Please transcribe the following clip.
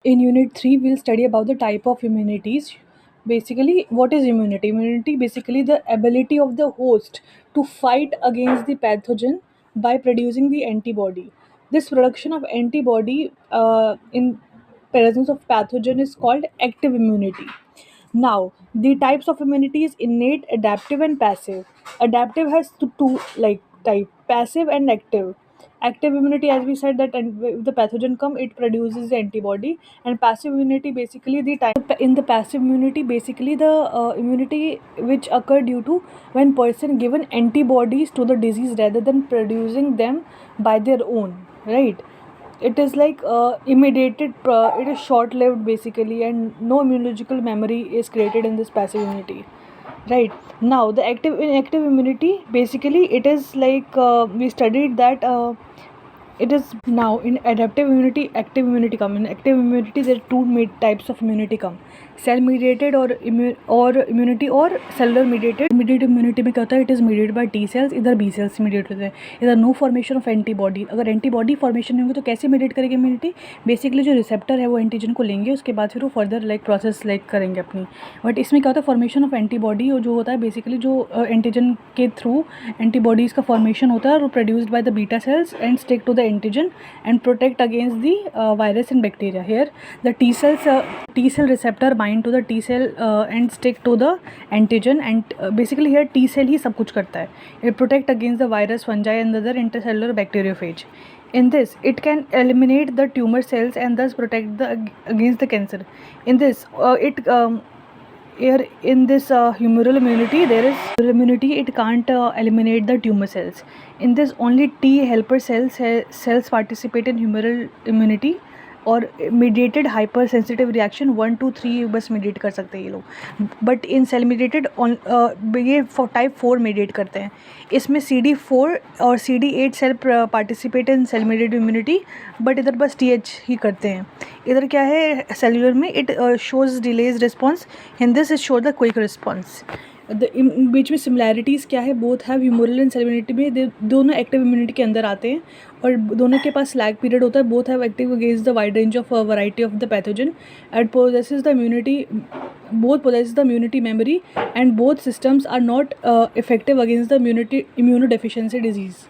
In Unit 3, we'll study about the type of immunities. Basically, what is immunity? Immunity basically the ability of the host to fight against the pathogen by producing the antibody. This production of antibody in presence of pathogen is called active immunity. Now, the types of immunity is innate, adaptive, and passive. Adaptive has two like type, passive and active. Active immunity, as we said, that if the pathogen come, it produces the antibody, and passive immunity basically the type in the passive immunity basically the immunity which occur due to when person given antibodies to the disease rather than producing them by their own, right? It is like it is short lived basically, and no immunological memory is created in this passive immunity, right? Now the active immunity basically it is like we studied that it is now in adaptive immunity, active immunity come. In active immunity, there are two types of immunity come: cell mediated or immunity or cellular mediated. Mediated immunity में क्या होता है? It is mediated by T cells, इधर B cells से mediate होते हैं. इधर no formation of antibody. अगर antibody formation नहीं होगी तो कैसे mediate करेगी immunity? Basically जो receptor है वो antigen को लेंगे, उसके बाद फिर वो further like process like करेंगे अपनी. But इसमें क्या होता है? Formation of antibody जो होता है basically जो antigen के through antibodies का formation होता है और वो produced by the beta cells and stick to the antigen and protect against the virus and bacteria. Here the T cell receptor bind to the T cell and stick to the antigen, and basically here T cell ही सब कुछ करता है. It protect against the virus, fungi and other intercellular bacteriophage. In this, it can eliminate the tumor cells and thus protect against the cancer. In this, here in this humoral immunity, there is immunity. It can't eliminate the tumor cells. In this, only T helper cells participate in humoral immunity और mediated hyper sensitive reaction 1 to 3 बस mediate कर सकते हैं ये लोग. But in cell mediated ये type 4 mediate करते हैं. इसमें CD4 और CD8 cell participate in cell mediated immunity, but इधर बस TH ही करते हैं. इधर क्या है सेलुलर में it shows delays response, in this is show the quick response. बीच में सिमिलैरिटीज़ क्या है? Both have humoral and cell immunity में दोनों एक्टिव इम्यूनिटी के अंदर आते हैं और दोनों के पास लैग पीरियड होता है. Both have active against the wide range of variety of the pathogen and possesses the immunity. Both possesses the immunity memory and both systems are not effective against the immunodeficiency disease.